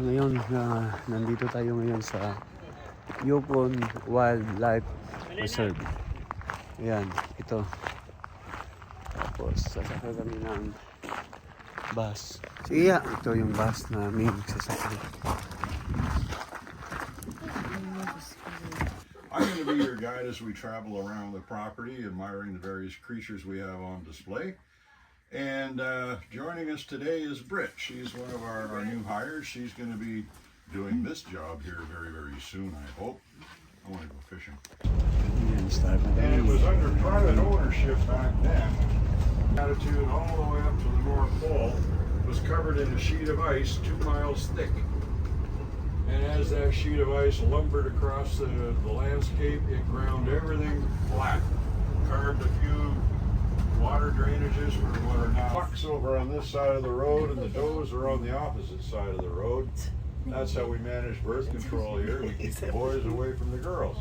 ngayon nandito tayo ngayon sa Yukon Wildlife Reserve. Ayan, ito. Tapos sasakay kami ng bus. Sige, ito yung bus na may sasakay. I'm going to be your guide as we travel around the property, admiring the various creatures we have on display. And joining us today is Britt. She's one of our new hires. She's going to be doing this job here very, very soon, I hope. I want to go fishing. And it was under private ownership back then. Latitude all the way up to the North Pole was covered in a sheet of ice 2 miles thick. And as that sheet of ice lumbered across the landscape, it ground everything flat. Carved a few water drainages for what are now ducks over on this side of the road, and the does are on the opposite side of the road. That's how we manage birth control here. We keep the boys away from the girls.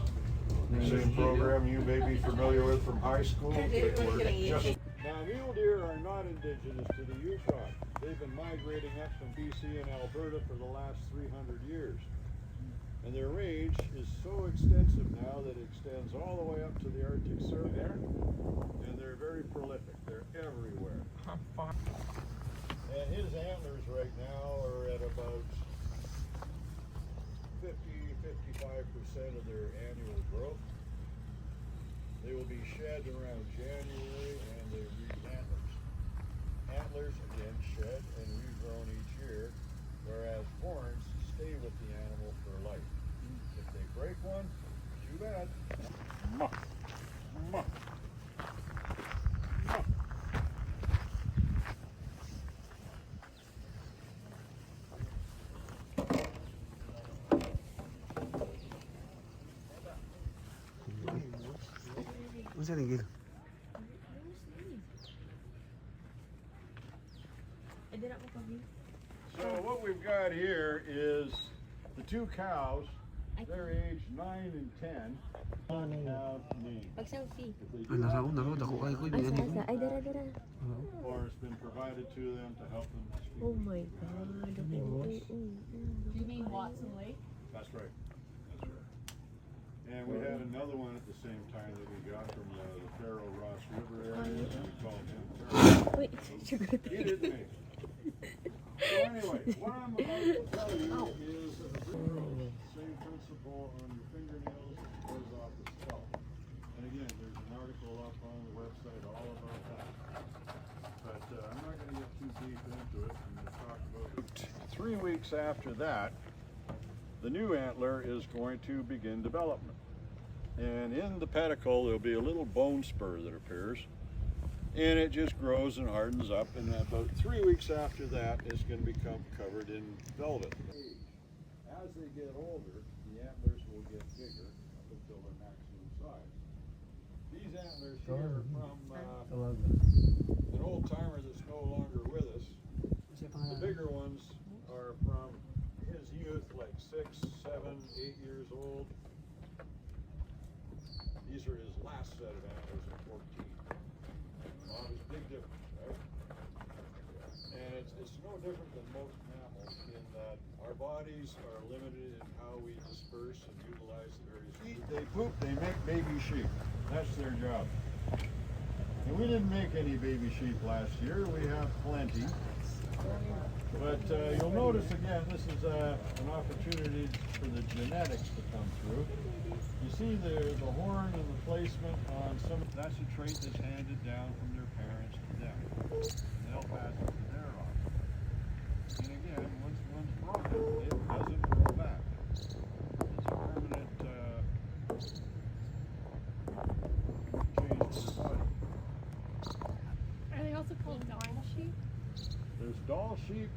Same program you may be familiar with from high school. Now, mule deer are not indigenous to the Yukon. They've been migrating up from BC and Alberta for the last 300 years. And their range is so extensive now that it extends all the way up to the Arctic Circle. And they're very prolific. They're everywhere. And his antlers right now are at about 50-55% of their annual growth. They will be shed around January, and they read antlers. Antlers again shed and regrown each year, whereas horns stay with the animal for life. If they break one, too bad. Muck. Muck. Muck. Unsa ning gil? So what we've got here is the two cows. They're aged 9 and 10. One have names. Pag-selfie. Nako, dako kay ko Ay, sa. Ay, dara. Or has been provided to them to help them speak. Oh my God. You mean Watson Lake? That's right. That's right. And we had another one at the same time that we got from the Faro Ross River area. And we called him Faro. Wait, sugar. He didn't make it. So anyway, what I'm about to tell you is same principle on your fingernails as it goes off the scalp. And again, there's an article up on the website all about that. But I'm not going to get too deep into it. I'm going to talk about it. 3 weeks after that, the new antler is going to begin development. And in the pedicle, there'll be a little bone spur that appears. And it just grows and hardens up, and about 3 weeks after that, it's going to become covered in velvet. As they get older, the antlers will get bigger up until their maximum size. These antlers here are from an old timer that's no longer with us. The bigger ones are from his youth, like 6, 7, 8 years old. These are his last set of antlers at 14. There's a big difference, right? And it's no different than most mammals in that our bodies are limited in how we disperse and utilize the various food. They poop, they make baby sheep. That's their job. And we didn't make any baby sheep last year. We have plenty. But you'll notice again, this is an opportunity for the genetics to come through. You see the horn and the placement on some, that's a trait that's handed down from their parents to them. And they'll pass it to their offspring. And again, once one's broken, it doesn't grow back. It's a permanent change to the body. Are they also called Doll sheep? There's doll sheep,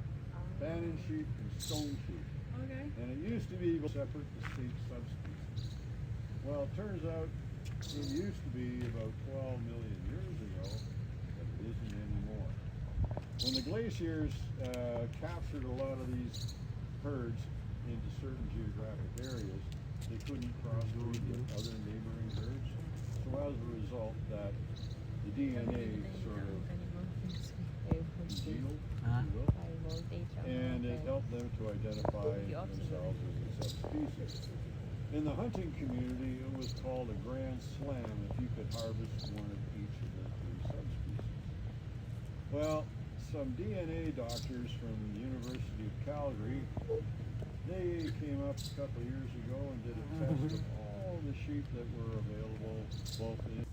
banyan sheep, and stone sheep. Okay. And it used to be separate, distinct subspecies. Well, it turns out it used to be about 12 million years ago, but it isn't anymore. When the glaciers captured a lot of these herds into certain geographic areas, they couldn't crossbreed with other neighboring herds. So as a result, that the DNA sort of congealed, if you will, and it helped them to identify themselves as a subspecies. In the hunting community, it was called a grand slam if you could harvest one of each of the three subspecies. Well, some DNA doctors from the University of Calgary, they came up a couple of years ago and did a test of all the sheep that were available both in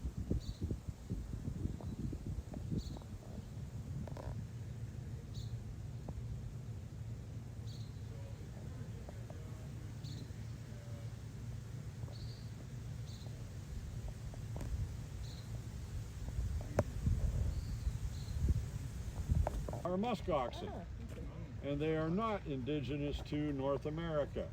are musk oxen, and they are not indigenous to North America.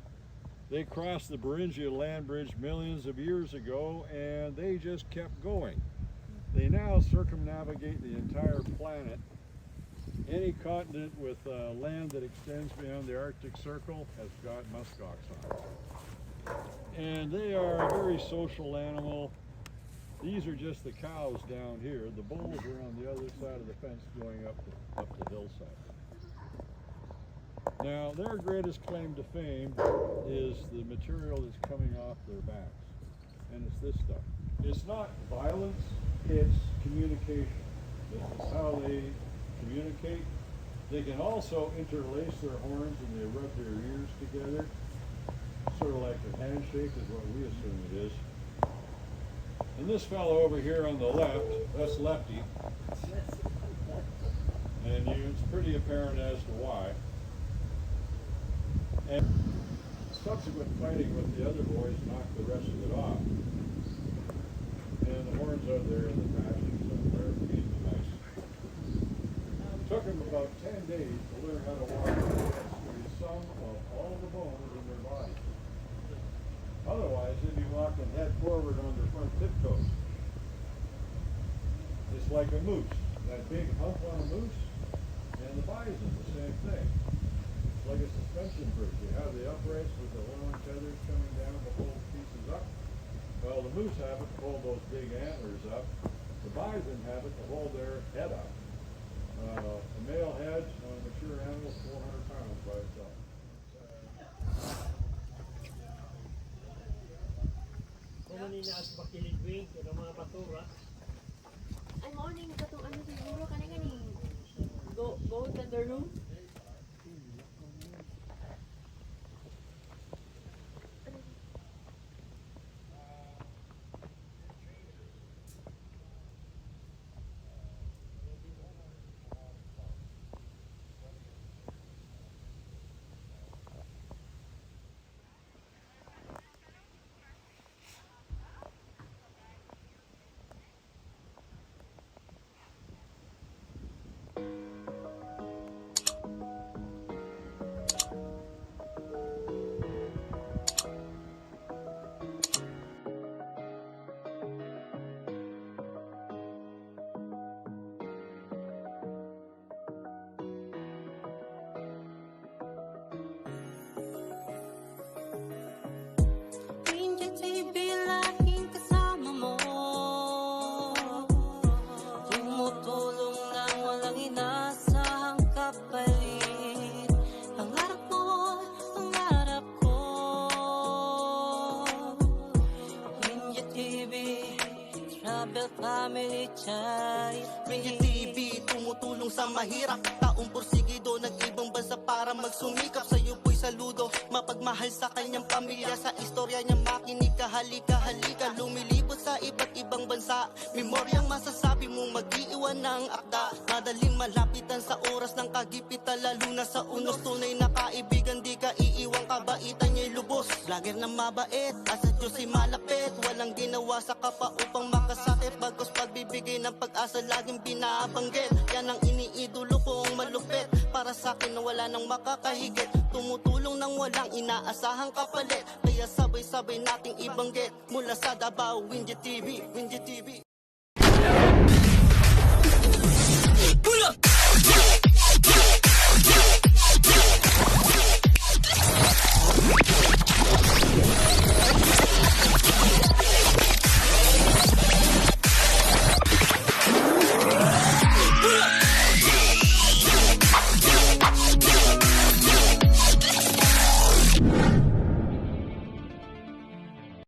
They crossed the Beringia land bridge millions of years ago, and they just kept going. They now circumnavigate the entire planet. Any continent with land that extends beyond the Arctic Circle has got muskox on it. And they are a very social animal. These are just the cows down here. The bulls are on the other side of the fence going up the hillside. Now, their greatest claim to fame is the material that's coming off their backs. And it's this stuff. It's not violence, it's communication. This is how they communicate. They can also interlace their horns and they rub their ears together. Sort of like a handshake is what we assume it is. And this fellow over here on the left, that's Lefty. And it's pretty apparent as to why. And subsequent fighting with the other boys knocked the rest of it off. And the horns are there in the pasture somewhere, feeding the mice. It took them about 10 days to learn how to walk with some of all the bones in their body. Otherwise, they'd be walking head forward on their front tiptoes. It's like a moose. That big hump on a moose, and the bison, the same thing. It's like a suspension bridge. You have the uprights with the long tethers coming down to hold pieces up. Well, the moose have it to hold those big antlers up. The bison have it to hold their head up. A male head on a mature animal is 400 pounds by itself. Ay, morning ka itong ano siguro ka na ganing. Go to the room. Ringgit TV, tumutulong sa mahirap. Taong porsigido ng ibang bansa para magsumikap. Sa'yo po'y saludo, mapagmahal sa kanyang pamilya. Sa istorya niya makinig ka, halika, halika. Lumilibot sa iba't ibang bansa. Memoryang masasabi mong mag-iiwan ng akda. Madaling malapitan sa oras ng kagipitan. Lalo na sa unos, tunay na kaibigan. Di ka iiwang kabaitan niya'y lubos. Vlogger na mabait, asa Diyos'y malapit. Walang ginawa sa kapa upang makasakit. Bagos pagbibigay ng pag-asa laging binabanggit. Yan ang iniidolo kong malupit. Para sa'kin na wala nang makakahigit. Tumutulong nang walang inaasahang kapalit. Kaya sabay-sabay nating ibanggit. Mula sa Davao, Windy TV, Windy TV.